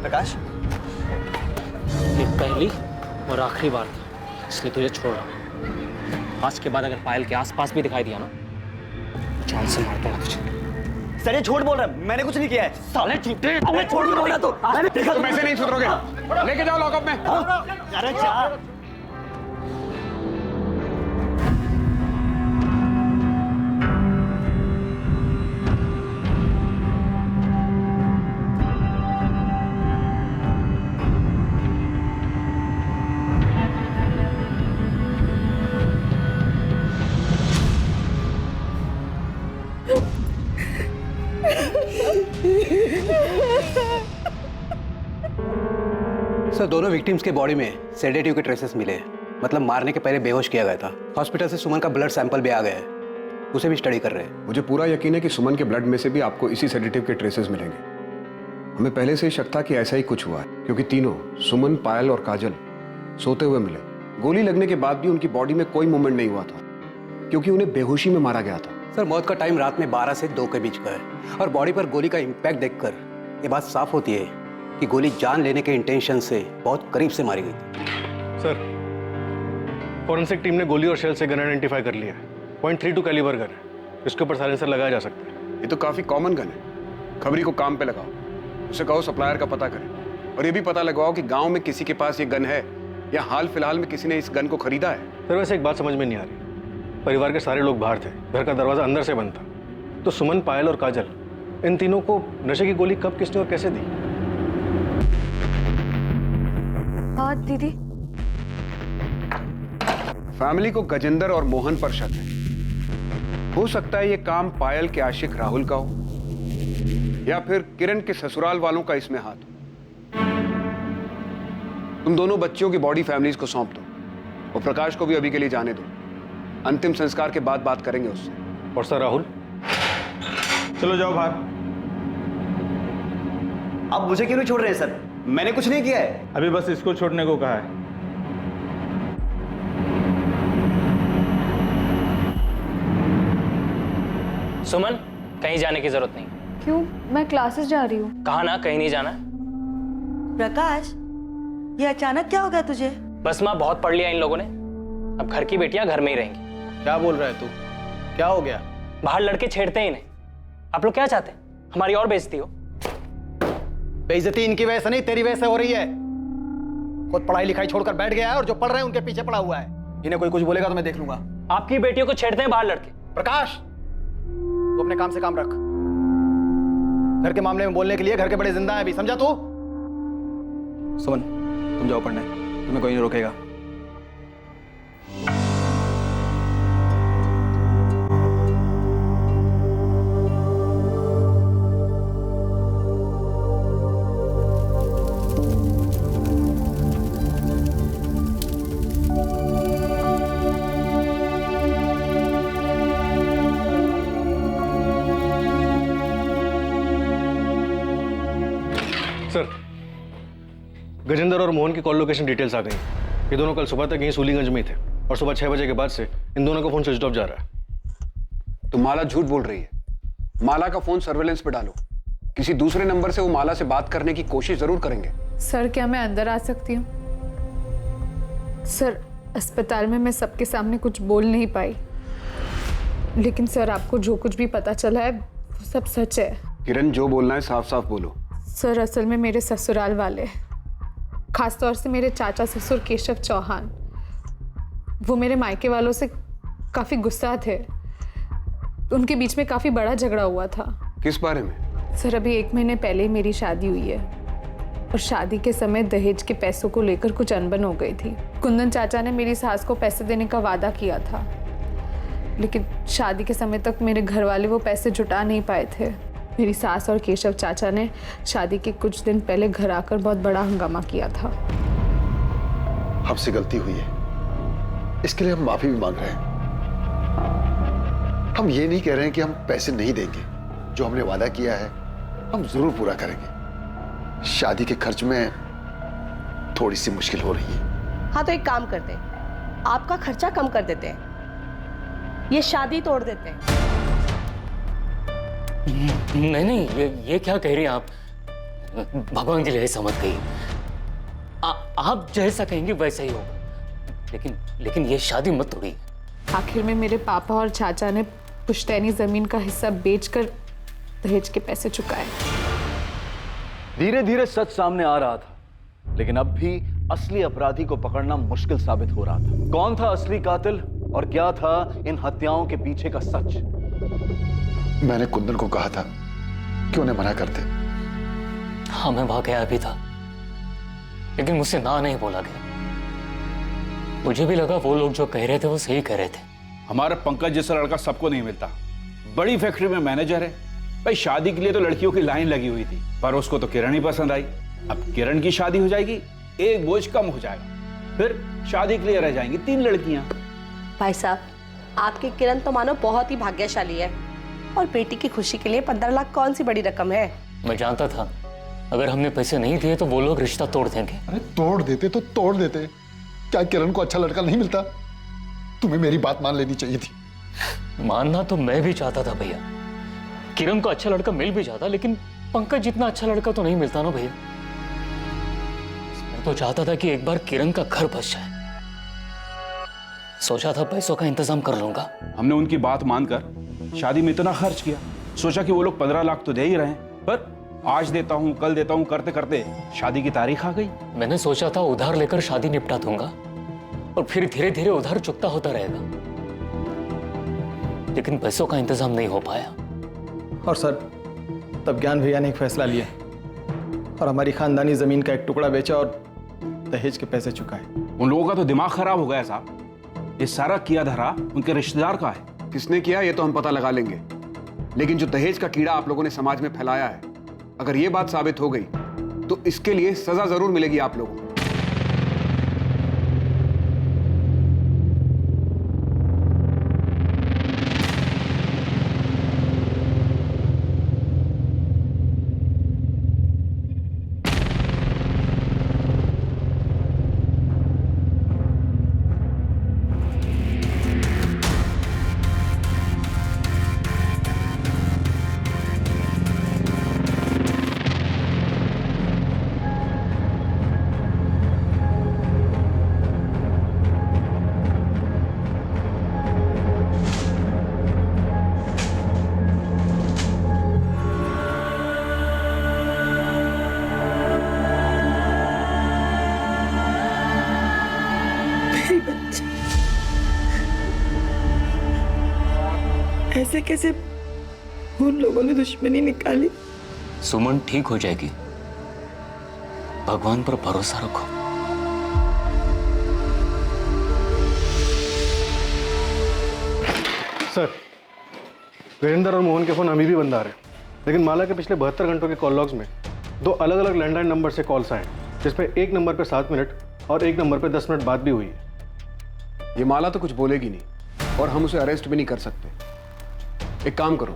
प्रकाश, ये पहली और आखिरी बार था, इसलिए तुझे छोड़ रहा हूं। आज के बाद अगर पायल के आसपास भी दिखाई दिया ना, जान से मार दूंगा तुझे। सर ये झूठ बोल रहा है, मैंने कुछ नहीं किया है। साले झूठे, अरे छोड़ बोल रहा तो। अरे देखा तुम ऐसे नहीं सुधरोगे, लेके जाओ लॉकअप में। अरे जा। सर दोनों विक्टिम्स के बॉडी में सेडेटिव के ट्रेसेस मिले हैं, मतलब मारने के पहले बेहोश किया गया था। हॉस्पिटल से सुमन का ब्लड सैंपल भी आ गया है, उसे भी स्टडी कर रहे हैं। मुझे पूरा यकीन है कि सुमन के ब्लड में से भी आपको इसी सेडेटिव के ट्रेसेस मिलेंगे। हमें पहले से ही शक था कि ऐसा ही कुछ हुआ है, क्योंकि तीनों सुमन, पायल और काजल सोते हुए मिले। गोली लगने के बाद भी उनकी बॉडी में कोई मूवमेंट नहीं हुआ था, क्योंकि उन्हें बेहोशी में मारा गया था। सर मौत का टाइम रात में 12 से 2 के बीच का है और बॉडी पर गोली का इम्पैक्ट देखकर ये बात साफ होती है कि गोली जान लेने के इंटेंशन से बहुत करीब से मारी गई थी। सर फॉरेंसिक टीम ने गोली और शेल से गन आइडेंटिफाई कर लिया है। .32 कैलिबर गन है, इसके ऊपर साइलेंसर लगाया जा सकता है। ये तो काफी कॉमन गन है। खबरी को काम पे लगाओ, उसे कहो सप्लायर का पता करें, और ये भी पता लगाओ कि गांव में किसी के पास ये गन है या हाल फिलहाल में किसी ने इस गन को खरीदा है। सर वैसे एक बात समझ में नहीं आ रही, परिवार के सारे लोग बाहर थे, घर का दरवाजा अंदर से बंद था, तो सुमन, पायल और काजल, इन तीनों को नशे की गोली कब, किसने और कैसे दी? हाँ दीदी। फैमिली को गजेंद्र और मोहन पर शक है। हो सकता है ये काम पायल के आशिक राहुल का हो या फिर किरण के ससुराल वालों का इसमें हाथ हो। तुम दोनों बच्चियों की बॉडी फैमिलीज को सौंप दो और प्रकाश को भी अभी के लिए जाने दो। अंतिम संस्कार के बाद बात करेंगे उससे। और सर राहुल, चलो जाओ बाहर। अब मुझे क्यों नहीं छोड़ रहे हैं सर? मैंने कुछ नहीं किया है। अभी बस इसको छोड़ने को कहा है। सुमन, कहीं जाने की जरूरत नहीं। क्यों? मैं क्लासेस जा रही हूँ। कहा ना कहीं नहीं जाना। प्रकाश, ये अचानक क्या हो गया तुझे? बस माँ, बहुत पढ़ लिया इन लोगों ने, अब घर की बेटियां घर में ही रहेंगी। क्या बोल रहा है तू? क्या हो गया? बाहर लड़के छेड़ते हैं इन्हें। आप लोग क्या चाहते हैं, हमारी और बेइज्जती हो? बेइज्जती इनकी वजह से नहीं, तेरी वजह से हो रही है। खुद पढ़ाई लिखाई छोड़कर बैठ गया है और जो पढ़ रहे हैं उनके पीछे पड़ा हुआ है। इन्हें कोई कुछ बोलेगा तो मैं देख लूंगा। आपकी बेटियों को छेड़ते हैं बाहर लड़के। प्रकाश, तू अपने काम से काम रख। घर के मामले में बोलने के लिए घर के बड़े जिंदा हैं अभी, समझा तू? सुमन, तुम जाओ पढ़ने, तुम्हें कोई नहीं रोकेगा। सर गजेंद्र और मोहन की कॉल लोकेशन डिटेल्स आ गई। ये दोनों कल सुबह तक यहीं सूलीगंज में थे और सुबह 6 बजे के बाद से इन दोनों का फोन स्विच ऑफ जा रहा है। तो माला झूठ बोल रही है। माला का फोन सर्वेलेंस पे डालो, किसी दूसरे नंबर से वो माला से बात करने की कोशिश जरूर करेंगे। सर क्या मैं अंदर आ सकती हूँ? सर अस्पताल में मैं सबके सामने कुछ बोल नहीं पाई, लेकिन सर आपको जो कुछ भी पता चला है वो सब सच है। किरण, जो बोलना है साफ साफ बोलो। सर असल में मेरे ससुराल वाले, खासतौर से मेरे चाचा ससुर केशव चौहान, वो मेरे मायके वालों से काफ़ी गुस्सा थे। उनके बीच में काफ़ी बड़ा झगड़ा हुआ था। किस बारे में? सर अभी 1 महीने पहले ही मेरी शादी हुई है और शादी के समय दहेज के पैसों को लेकर कुछ अनबन हो गई थी। कुंदन चाचा ने मेरी सास को पैसे देने का वादा किया था, लेकिन शादी के समय तक मेरे घर वाले वो पैसे जुटा नहीं पाए थे। मेरी सास और केशव चाचा ने शादी के कुछ दिन पहले घर आकर बहुत बड़ा हंगामा किया था। हमसे गलती हुई है, इसके लिए हम माफी भी मांग रहे हैं। हम ये नहीं कह रहे हैं कि हम पैसे नहीं देंगे, जो हमने वादा किया है हम जरूर पूरा करेंगे। शादी के खर्च में थोड़ी सी मुश्किल हो रही है। हाँ तो एक काम करते हैं, आपका खर्चा कम कर देते हैं, ये शादी तोड़ देते हैं। नहीं, ये क्या कह रही हैं आप? भगवान के लिए ऐसा मत कहिए। आप जैसा कहेंगे वैसा ही होगा, लेकिन ये शादी मत तोड़िए। आखिर में मेरे पापा और चाचा ने पुश्तैनी जमीन का हिस्सा बेचकर दहेज के पैसे चुकाए। धीरे धीरे सच सामने आ रहा था, लेकिन अब भी असली अपराधी को पकड़ना मुश्किल साबित हो रहा था। कौन था असली कातिल और क्या था इन हत्याओं के पीछे का सच? मैंने कुंदन को कहा था कि उन्हें मना कर दे। हाँ, मैं वहां गया भी था, लेकिन मुझसे ना नहीं बोला गया। मुझे भी लगा वो लोग जो कह रहे थे वो सही कह रहे थे। हमारा पंकज जैसा लड़का सबको नहीं मिलता। बड़ी फैक्ट्री में मैनेजर है भाई। शादी के लिए तो लड़कियों की लाइन लगी हुई थी, पर उसको तो किरण ही पसंद आई। अब किरण की शादी हो जाएगी, एक बोझ कम हो जाएगा, फिर शादी के लिए रह जाएंगी 3 लड़कियां। भाई साहब, आपकी किरण तो मानो बहुत ही भाग्यशाली है, और बेटी की खुशी के लिए 15 लाख कौन सी बड़ी रकम है। मैं जानता था अगर हमने पैसे नहीं दिए तो वो लोग रिश्ता तोड़ देंगे। अरे तोड़ देते तो तोड़ देते, क्या किरण को अच्छा लड़का नहीं मिलता? तुम्हें मेरी बात मान लेनी चाहिए थी। मानना तो मैं भी चाहता था भैया, किरण को अच्छा लड़का मिल भी जाता, लेकिन पंकज जितना अच्छा लड़का तो नहीं मिलता ना भैया। मैं तो चाहता था कि एक बार किरण का घर बस जाए। सोचा था पैसों का इंतजाम कर लूंगा। हमने उनकी बात मानकर शादी में इतना खर्च किया, सोचा कि वो लोग 15 लाख तो दे ही रहे हैं, पर आज देता हूं कल देता हूं करते करते शादी की तारीख आ गई। मैंने सोचा था उधार लेकर शादी निपटा दूंगा और फिर धीरे धीरे उधार चुकता होता रहेगा, लेकिन पैसों का इंतजाम नहीं हो पाया। और सर, तब ज्ञान भैया ने एक फैसला लिया और हमारी खानदानी जमीन का एक टुकड़ा बेचा और दहेज के पैसे चुकाए। उन लोगों का तो दिमाग खराब हो गया साहब। ये सारा किया धरा उनके रिश्तेदार का है। किसने किया ये तो हम पता लगा लेंगे, लेकिन जो दहेज का कीड़ा आप लोगों ने समाज में फैलाया है, अगर ये बात साबित हो गई तो इसके लिए सजा जरूर मिलेगी आप लोगों को। ऐसे कैसे उन लोगों ने दुश्मनी निकाली? सुमन ठीक हो जाएगी, भगवान पर भरोसा रखो। सर, वीरेंद्र और मोहन के फोन अभी भी बंद आ रहे हैं, लेकिन माला के पिछले 72 घंटों के कॉल लॉग्स में 2 अलग अलग लैंडलाइन नंबर से कॉल्स आए, जिसमें एक नंबर पर 7 मिनट और एक नंबर पर 10 मिनट बात भी हुई है। ये माला तो कुछ बोलेगी नहीं और हम उसे अरेस्ट भी नहीं कर सकते। एक काम करो,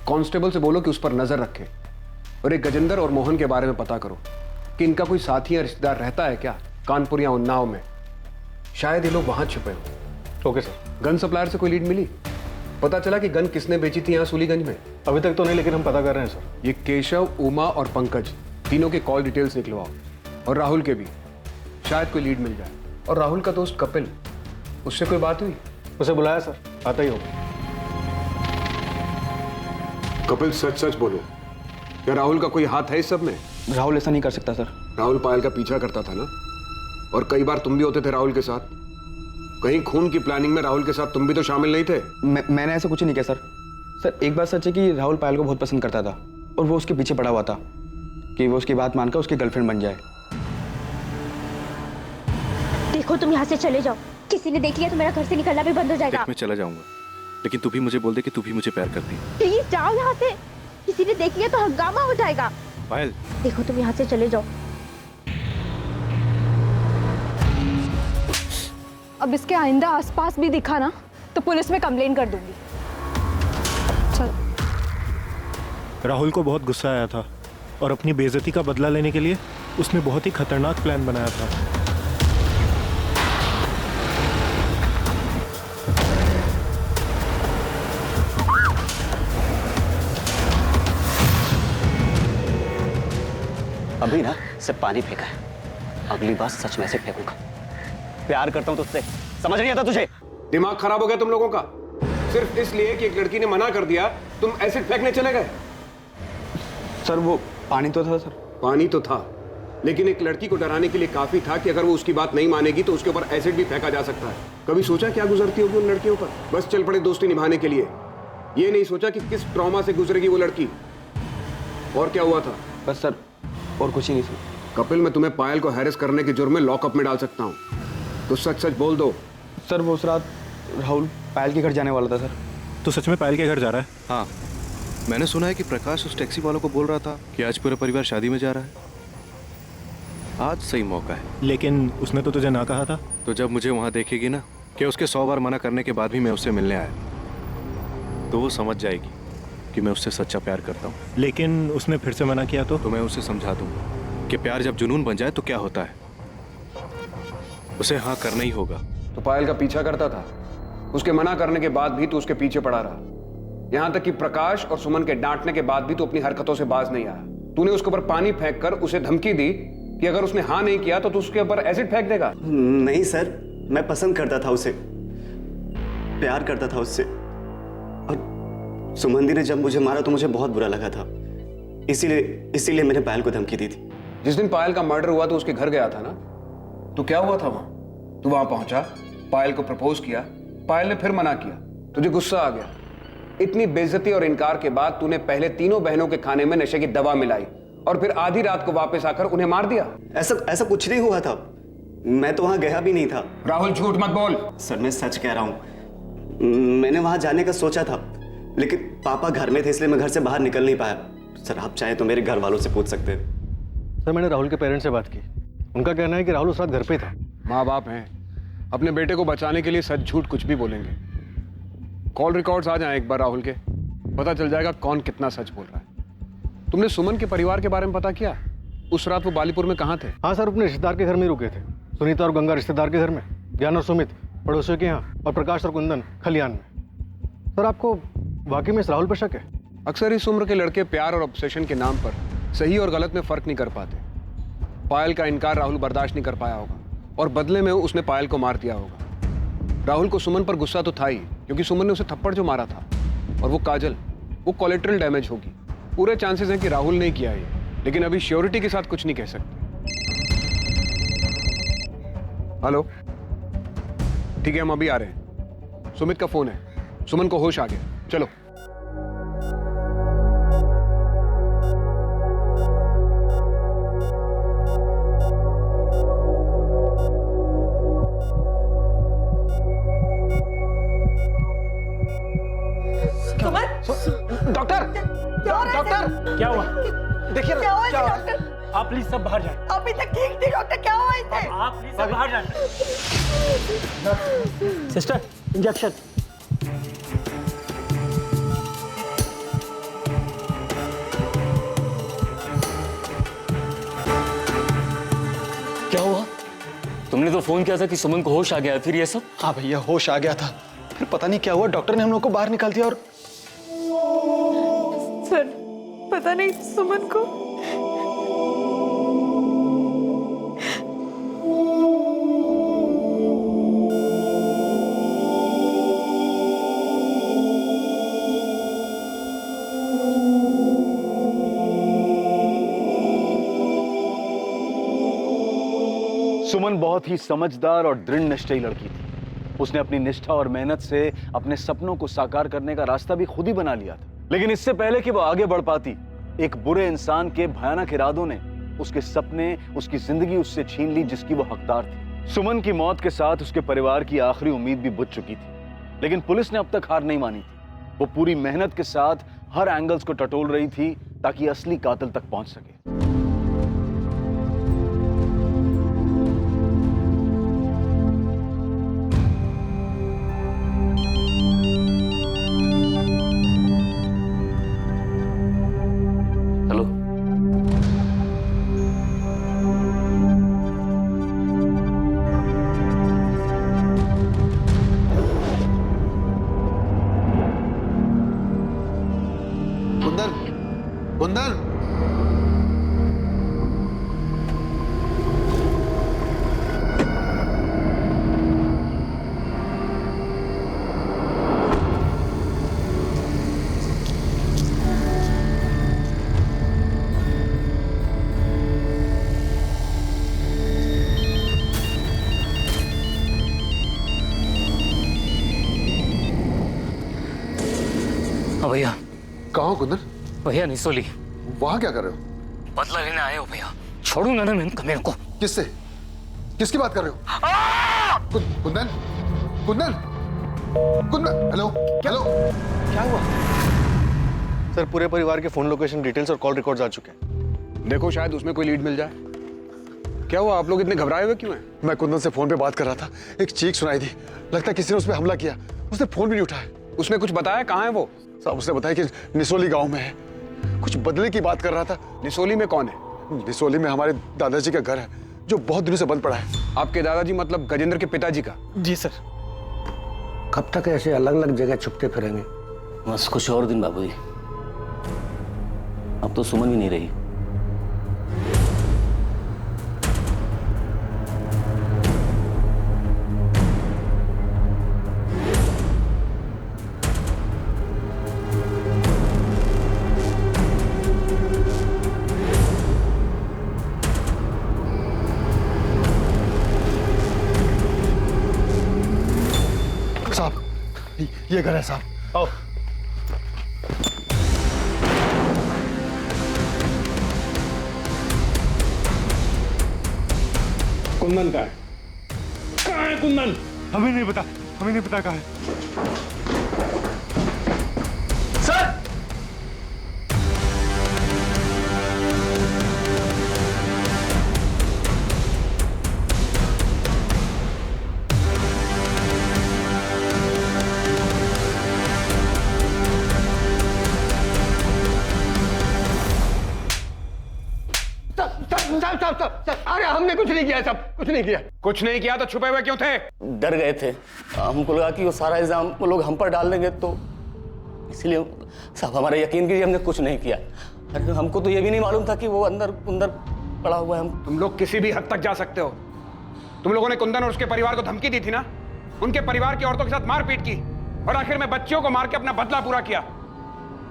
कांस्टेबल से बोलो कि उस पर नजर रखे, और एक गजेंद्र और मोहन के बारे में पता करो कि इनका कोई साथी या रिश्तेदार रहता है क्या कानपुर या उन्नाव में। शायद ये लोग वहां छुपे हो। Okay sir. गन सप्लायर से कोई लीड मिली? पता चला कि गन किसने बेची थी यहाँ सूलीगंज में? अभी तक तो नहीं, लेकिन हम पता कर रहे हैं सर। ये केशव, उमा और पंकज तीनों के कॉल डिटेल्स निकलवाओ, और राहुल के भी, शायद कोई लीड मिल जाए। और राहुल का दोस्त कपिल, उससे कोई बात हुई? उसे बुलाया सर, आता ही होगा। कपिल सच सच बोलो, क्या राहुल का कोई हाथ है इस सब में? राहुल ऐसा नहीं कर सकता सर। राहुल पायल का पीछा करता था ना, और कई बार तुम भी होते थे राहुल के साथ। कहीं खून की प्लानिंग में राहुल के साथ तुम भी तो शामिल नहीं थे? मैंने ऐसा कुछ नहीं किया सर। सर, एक बात सच है कि राहुल पायल को बहुत पसंद करता था, और वो उसके पीछे पड़ा हुआ था कि वो उसकी बात मानकर उसकी गर्लफ्रेंड बन जाए। देखो, तुम यहाँ से चले जाओ, किसी ने देख लिया तो मेरा घर से निकलना भी बंद हो जाएगा। मैं चला जाऊंगा, लेकिन तू भी मुझे बोल दे कि तू भी मुझे प्यार करती है। प्लीज जाओ यहाँ से, किसी ने देख लिया तो हंगामा हो जाएगा। पायल, देखो तुम यहाँ से चले जाओ। अब इसके आइंदा आसपास भी दिखा ना तो पुलिस में कंप्लेन कर दूंगी। चलो। राहुल को बहुत गुस्सा आया था और अपनी बेइज्जती का बदला लेने के लिए उसने बहुत ही खतरनाक प्लान बनाया था। अभी ना सिर्फ पानी फेंका है, अगली बार सच में से फेंकूंगा। प्यार करता हूं तुझसे, समझ नहीं आता तुझे? दिमाग खराब हो गया तुम लोगों का? सिर्फ इसलिए कि एक लड़की ने मना कर दिया तुम एसिड फेंकने चले गए? सर वो पानी तो था सर। पानी तो था, लेकिन एक लड़की को डराने के लिए काफी था कि अगर वो उसकी बात नहीं मानेगी तो उसके ऊपर एसिड भी फेंका जा सकता है। कभी सोचा क्या गुजरती होगी उन लड़कियों पर? बस चल पड़े दोस्ती निभाने के लिए। ये नहीं सोचा कि किस ट्रॉमा से गुजरेगी वो लड़की। और क्या हुआ था? बस सर, और कुछ ही नहीं सर। कपिल, मैं तुम्हें पायल को हैरेस करने के जुर्म में लॉकअप में डाल सकता हूँ, तो सच सच बोल दो। सर वो उस रात राहुल पायल के घर जाने वाला था सर। तो सच में पायल के घर जा रहा है? हाँ, मैंने सुना है कि प्रकाश उस टैक्सी वालों को बोल रहा था कि आज पूरा परिवार शादी में जा रहा है। आज सही मौका है। लेकिन उसने तो तुझे ना कहा था। तो जब मुझे वहां देखेगी ना कि उसके 100 बार मना करने के बाद भी मैं उससे मिलने आया, तो वो समझ जाएगी कि मैं उससे सच्चा प्यार करता हूँ। लेकिन उसने फिर से मना किया तो मैं उसे समझा दूंगा कि प्यार जब जुनून बन जाए तो क्या होता है, उसे हाँ करना ही होगा। तो पायल का पीछा करता था, उसके मना करने के बाद भी तू उसके पीछे पड़ा रहा, यहां तक कि प्रकाश और सुमन के डांटने के बाद भी तू अपनी हरकतों से बाज नहीं आया। तूने उसके ऊपर पानी फेंक कर उसे धमकी दी कि अगर उसने हाँ नहीं किया तो तू उसके ऊपर एसिड फेंक देगा। नहीं सर, मैं पसंद करता था उसे, प्यार करता था उससे, और सुमन दी ने जब मुझे मारा तो मुझे बहुत बुरा लगा था, इसीलिए मैंने पायल को धमकी दी थी। जिस दिन पायल का मर्डर हुआ तो उसके घर गया था ना, तो क्या हुआ था वहां? तू वहां पहुंचा, पायल को प्रपोज किया, पायल ने फिर मना किया, तुझे गुस्सा आ गया। इतनी बेइज्जती और इनकार के बाद तूने पहले तीनों बहनों के खाने में नशे की दवा मिलाई और फिर आधी रात को वापस आकर उन्हें मार दिया। ऐसा कुछ नहीं हुआ था, मैं तो वहां गया भी नहीं था। राहुल झूठ मत बोल। सर मैं सच कह रहा हूं, मैंने वहां जाने का सोचा था, लेकिन पापा घर में थे इसलिए मैं घर से बाहर निकल नहीं पाया। सर आप चाहे तो मेरे घर वालों से पूछ सकते हैं। सर मैंने राहुल के पेरेंट्स से बात की, उनका कहना है कि राहुल उस रात घर पे था। माँ बाप हैं, अपने बेटे को बचाने के लिए सच झूठ कुछ भी बोलेंगे। कॉल रिकॉर्ड्स आ जाएं एक बार राहुल के, पता चल जाएगा कौन कितना सच बोल रहा है। तुमने सुमन के परिवार के बारे में पता किया? उस रात वो बालीपुर में कहाँ थे? हाँ सर, अपने रिश्तेदार के घर में ही रुके थे। सुनीता और गंगा रिश्तेदार के घर में, ज्ञान और सुमित पड़ोसियों के यहाँ, और प्रकाश और कुंदन खलियान में। सर आपको वाकई में इस राहुल पर शक है? अक्सर इस उम्र के लड़के प्यार और ऑब्सेशन के नाम पर सही और गलत में फर्क नहीं कर पाते। पायल का इनकार राहुल बर्दाश्त नहीं कर पाया होगा और बदले में उसने पायल को मार दिया होगा। राहुल को सुमन पर गुस्सा तो था ही, क्योंकि सुमन ने उसे थप्पड़ जो मारा था, और वो काजल, वो कोलेटरल डैमेज होगी। पूरे चांसेस हैं कि राहुल ने किया ये, लेकिन अभी श्योरिटी के साथ कुछ नहीं कह सकते। हेलो, ठीक है हम अभी आ रहे हैं। सुमित का फोन है, सुमन को होश आ गया, चलो। डॉक्टर, डॉक्टर क्या हुआ? देखिए क्या हुआ क्या हुआ? डॉक्टर? आप प्लीज सब बाहर जाएं। अभी तक ठीक थी डॉक्टर, क्या हुआ इसे? आप प्लीज सब बाहर जाएं। Sister injection. क्या हुआ? तुमने तो फोन किया था कि सुमन को होश आ गया, फिर ये सब? हाँ भैया होश आ गया था, फिर पता नहीं क्या हुआ, डॉक्टर ने हम लोग को बाहर निकाल दिया। और सर पता नहीं सुमन को सुमन बहुत ही समझदार और दृढ़ निश्चयी लड़की थी। उसने अपनी निष्ठा और मेहनत से अपने सपनों को साकार करने का रास्ता भी खुद ही बना लिया था। लेकिन इससे पहले कि वो आगे बढ़ पाती, एक बुरे इंसान के भयानक इरादों ने उसके सपने, उसकी जिंदगी उससे छीन ली जिसकी वो हकदार थी। सुमन की मौत के साथ उसके परिवार की आखिरी उम्मीद भी बुझ चुकी थी, लेकिन पुलिस ने अब तक हार नहीं मानी थी। वो पूरी मेहनत के साथ हर एंगल्स को टटोल रही थी ताकि असली कातिल तक पहुंच सके। हेलो, कुंदन, कुंदन, हाँ भैया। कहाँ हो कुंदन? भैया निसोली। वहां क्या कर रहे हो? बदला लेने आए हो भैया। छोड़ूंगा ना मैं मेरे को। किससे? किसकी बात कर रहे हो? Kundan, Kundan, Kundan, hello, hello. क्या हुआ? सर, पूरे परिवार के फोन लोकेशन डिटेल्स और कॉल रिकॉर्ड्स आ चुके हैं। देखो शायद उसमें कोई लीड मिल जाए। क्या हुआ, आप लोग इतने घबराए हुए क्यों हैं? मैं कुंदन से फोन पे बात कर रहा था, एक चीख सुनाई दी। लगता है किसी ने उस पर हमला किया। उसने फोन भी नहीं उठाया। उसने कुछ बताया? कहाँ है वो? साहब, उसने बताया कि निसोली गांव में है। कुछ बदले की बात कर रहा था। निसोली में कौन है? निसोली में हमारे दादाजी का घर है, जो बहुत दिनों से बंद पड़ा है। आपके दादाजी मतलब गजेंद्र के पिताजी का? जी सर। कब तक ऐसे अलग अलग जगह छुपते फिरेंगे? बस कुछ और दिन बाबूजी। अब तो सुमन भी नहीं रही। साहब, ये घर है साहब। आओ। कुंदन कहाँ है? कहाँ है कुंदन? हमें नहीं पता, हमें नहीं पता कहाँ है। सर! अरे हमने कुछ नहीं किया साहब, कुछ नहीं किया। कुछ नहीं किया तो छुपे हुए क्यों थे? डर गए थे। हमको लगा कि वो सारा इल्जाम वो लोग हम पर डाल देंगे, तो इसलिए साहब हमारा यकीन कीजिए, हमने कुछ नहीं किया। अरे हमको तो ये भी नहीं मालूम था कि वो अंदर पड़ा हुआ है। हम तुम लोग किसी भी हद तक जा सकते हो। तुम लोगों ने कुंदन और उसके परिवार को धमकी दी थी ना, उनके परिवार की औरतों के साथ मारपीट की और आखिर में बच्चियों को मार के अपना बदला पूरा किया।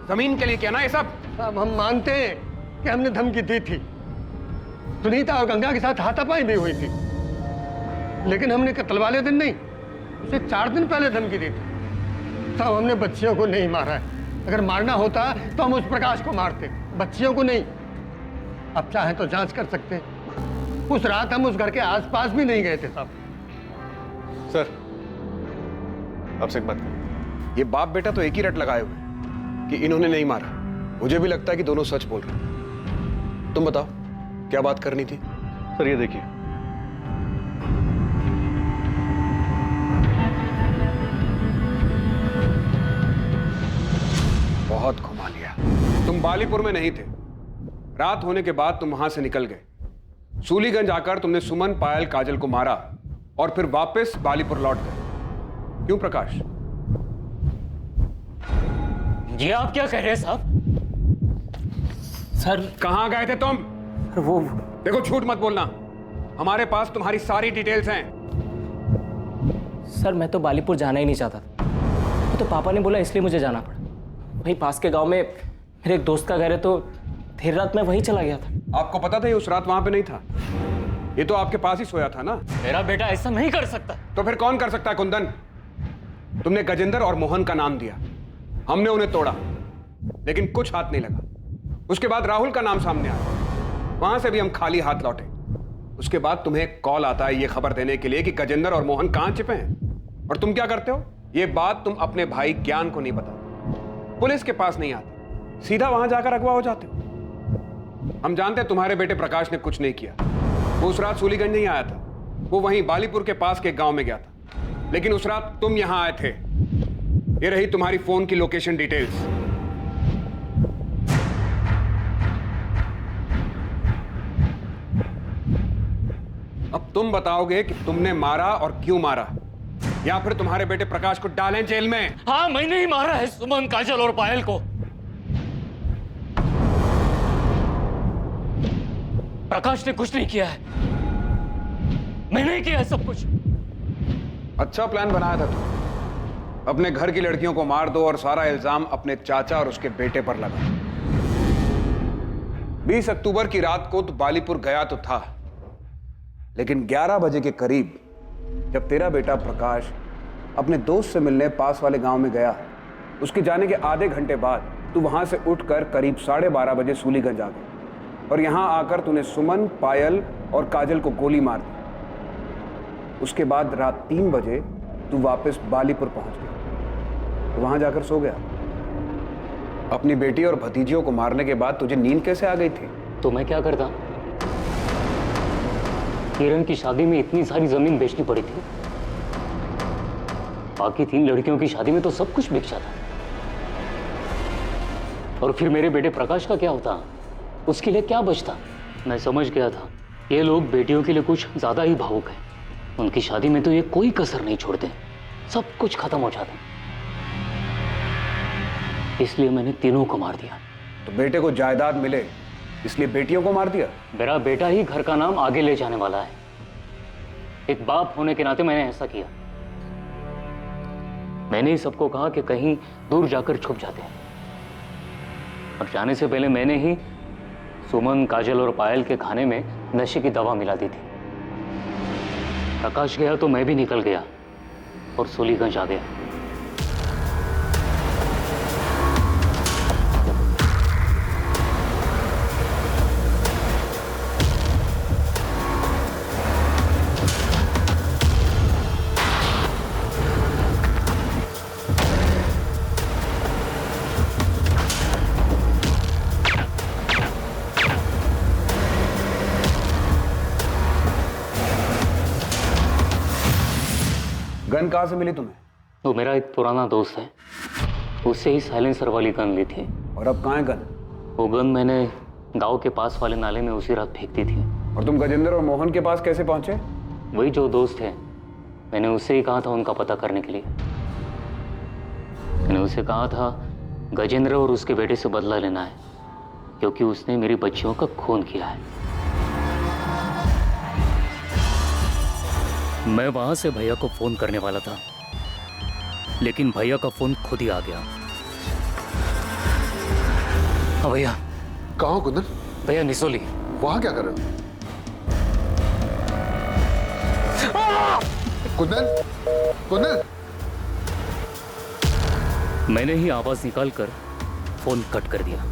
जमीन के लिए किया ना ये सब? साहब हम मानते हैं कि हमने धमकी दी थी। सुनीता और गंगा के साथ हाथापाई भी हुई थी, लेकिन हमने कत्ल वाले दिन नहीं, उसे 4 दिन पहले धमकी दी थी। साहब हमने बच्चियों को नहीं मारा है। अगर मारना होता तो हम उस प्रकाश को मारते, बच्चियों को नहीं। अब चाहे तो जांच कर सकते। उस रात हम उस घर के आसपास भी नहीं गए थे साहब। सर, आपसे एक बात। ये बाप बेटा तो एक ही रट लगाए हुए कि इन्होंने नहीं मारा। मुझे भी लगता है कि दोनों सच बोल रहे हैं। तुम बताओ क्या बात करनी थी? सर, ये देखिए। बहुत घुमा लिया। तुम बालीपुर में नहीं थे। रात होने के बाद तुम वहां से निकल गए। सूलीगंज आकर तुमने सुमन, पायल, काजल को मारा और फिर वापस बालीपुर लौट गए। क्यों प्रकाश? जी आप क्या कह रहे हैं साहब? सर कहां गए थे तुम? वो देखो झूठ मत बोलना, हमारे पास तुम्हारी सारी डिटेल्स हैं। सर मैं तो बालीपुर जाना ही नहीं चाहता था, वो तो पापा ने बोला इसलिए मुझे जाना पड़ा। वहीं पास के गांव में मेरे एक दोस्त का घर है, तो देर रात मैं वहीं चला गया था। आपको पता था ये उस रात वहां पे नहीं था? ये तो आपके पास ही सोया था ना? मेरा बेटा ऐसा नहीं कर सकता। तो फिर कौन कर सकता है कुंदन? तुमने गजेंद्र और मोहन का नाम दिया, हमने उन्हें तोड़ा, लेकिन कुछ हाथ नहीं लगा। उसके बाद राहुल का नाम सामने आया, वहां से भी हम खाली हाथ लौटे। उसके बाद तुम्हें कॉल आता है ये खबर देने के लिए कि गजेंद्र और मोहन कहां छिपे हैं, और तुम क्या करते हो? ये बात तुम अपने भाई ज्ञान को नहीं बताते। पुलिस के पास नहीं आते, सीधा वहां जाकर अगवा हो जाते हो। हम जानते हैं तुम्हारे बेटे प्रकाश ने कुछ नहीं किया। वो उस रात सूलीगंज नहीं आया था, वो वहीं बालीपुर के पास के गांव में गया था। लेकिन उस रात तुम यहां आए थे। ये रही तुम्हारी फोन की लोकेशन डिटेल्स। अब तुम बताओगे कि तुमने मारा और क्यों मारा, या फिर तुम्हारे बेटे प्रकाश को डालें जेल में। हाँ, मैंने ही मारा है सुमन, काजल और पायल को। प्रकाश ने कुछ नहीं किया है, मैंने ही किया है सब कुछ। अच्छा प्लान बनाया था तुम, अपने घर की लड़कियों को मार दो और सारा इल्जाम अपने चाचा और उसके बेटे पर लगा। 20 अक्टूबर की रात को तो बालीपुर गया तो था, लेकिन 11 बजे के करीब जब तेरा बेटा प्रकाश अपने दोस्त से मिलने पास वाले गांव में गया, उसके जाने के आधे घंटे बाद तू वहां से उठकर करीब 12:30 बजे सूलीगंज आ गया और यहां आकर तूने सुमन, पायल और काजल को गोली मार दी। उसके बाद रात 3 बजे तू वापस बालीपुर पहुंच गया, वहां जाकर सो गया। अपनी बेटी और भतीजियों को मारने के बाद तुझे नींद कैसे आ गई थी? तो मैं क्या करता? किरण की शादी में इतनी सारी जमीन बेचनी पड़ी थी, बाकी 3 लड़कियों की शादी में तो सब कुछ बिक जाता। और फिर मेरे बेटे प्रकाश का क्या होता? उसके लिए क्या बचता? मैं समझ गया था ये लोग बेटियों के लिए कुछ ज्यादा ही भावुक हैं। उनकी शादी में तो ये कोई कसर नहीं छोड़ते, सब कुछ खत्म हो जाता। इसलिए मैंने तीनों को मार दिया। तो बेटे को जायदाद मिले इसलिए बेटियों को मार दिया? मेरा बेटा ही घर का नाम आगे ले जाने वाला है। एक बाप होने के नाते मैंने ऐसा किया। मैंने ही सबको कहा कि कहीं दूर जाकर छुप जाते हैं, और जाने से पहले मैंने ही सुमन, काजल और पायल के खाने में नशे की दवा मिला दी थी। प्रकाश गया तो मैं भी निकल गया और सूलीगंज आ गया। गन कहां से मिली तुम्हें? वो मेरा एक पुराना दोस्त है, उससे ही साइलेंसर वाली गन ली थी। और अब कहां है गन? वो गन मैंने गांव के पास वाले नाले में उसी रात फेंक दी थी। और तुम गजेंद्र और मोहन के पास कैसे पहुंचे? वही जो दोस्त है, मैंने उससे ही कहा था उनका पता करने के लिए। मैंने उसे कहा था गजेंद्र और उसके बेटे से बदला लेना है, क्योंकि उसने मेरी बच्चियों का खून किया है। मैं वहां से भैया को फोन करने वाला था, लेकिन भैया का फोन खुद ही आ गया। हाँ भैया। कहाँ हो कुंदन? भैया निसोली। वहां क्या कर रहे हो? कुंदन, कुंदन! मैंने ही आवाज निकालकर फोन कट कर दिया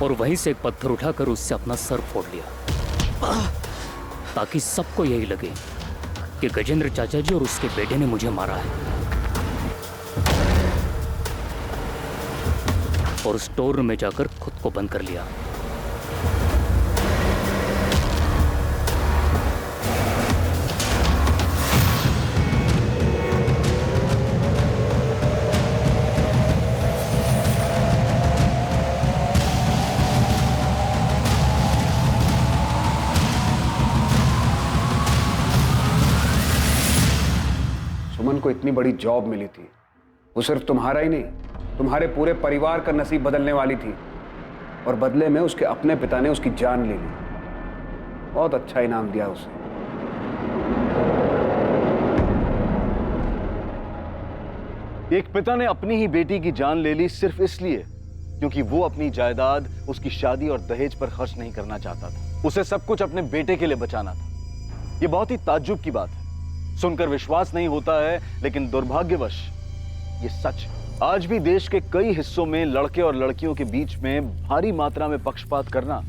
और वहीं से एक पत्थर उठाकर उससे अपना सर फोड़ लिया, ताकि सबको यही लगे कि गजेंद्र चाचा जी और उसके बेटे ने मुझे मारा है। और स्टोर रूम में जाकर खुद को बंद कर लिया। सुमन को इतनी बड़ी जॉब मिली थी, वो सिर्फ तुम्हारा ही नहीं, तुम्हारे पूरे परिवार का नसीब बदलने वाली थी, और बदले में उसके अपने पिता ने उसकी जान ले ली। बहुत अच्छा इनाम दिया उसे। एक पिता ने अपनी ही बेटी की जान ले ली सिर्फ इसलिए क्योंकि वो अपनी जायदाद, उसकी शादी और दहेज पर खर्च नहीं करना चाहता था। उसे सब कुछ अपने बेटे के लिए बचाना था। ये बहुत ही ताज्जुब की बात है, सुनकर विश्वास नहीं होता है, लेकिन दुर्भाग्यवश ये सच है। आज भी देश के कई हिस्सों में लड़के और लड़कियों के बीच में भारी मात्रा में पक्षपात करना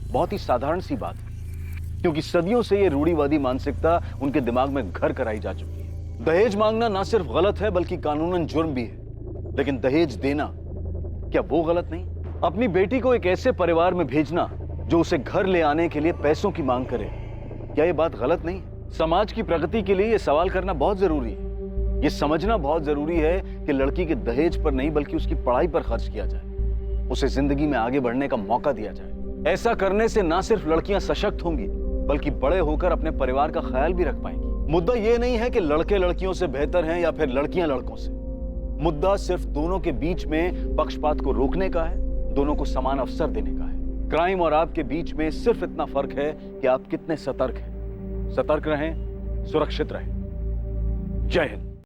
बहुत ही साधारण सी बात है, क्योंकि सदियों से ये रूढ़िवादी मानसिकता उनके दिमाग में घर कराई जा चुकी है। दहेज मांगना ना सिर्फ गलत है बल्कि कानूनन जुर्म भी है, लेकिन दहेज देना क्या वो गलत नहीं? अपनी बेटी को एक ऐसे परिवार में भेजना जो उसे घर ले आने के लिए पैसों की मांग करे, क्या ये बात गलत नहीं? समाज की प्रगति के लिए ये सवाल करना बहुत जरूरी है। ये समझना बहुत जरूरी है कि लड़की के दहेज पर नहीं बल्कि उसकी पढ़ाई पर खर्च किया जाए, उसे जिंदगी में आगे बढ़ने का मौका दिया जाए। ऐसा करने से ना सिर्फ लड़कियां सशक्त होंगी बल्कि बड़े होकर अपने परिवार का ख्याल भी रख पाएंगी। मुद्दा ये नहीं है कि लड़के लड़कियों से बेहतर हैं या फिर लड़कियां लड़कों से। मुद्दा सिर्फ दोनों के बीच में पक्षपात को रोकने का है, दोनों को समान अवसर देने का है। क्राइम और आपके बीच में सिर्फ इतना फर्क है कि आप कितने सतर्क हैं। सतर्क रहें, सुरक्षित रहें। जय हिंद।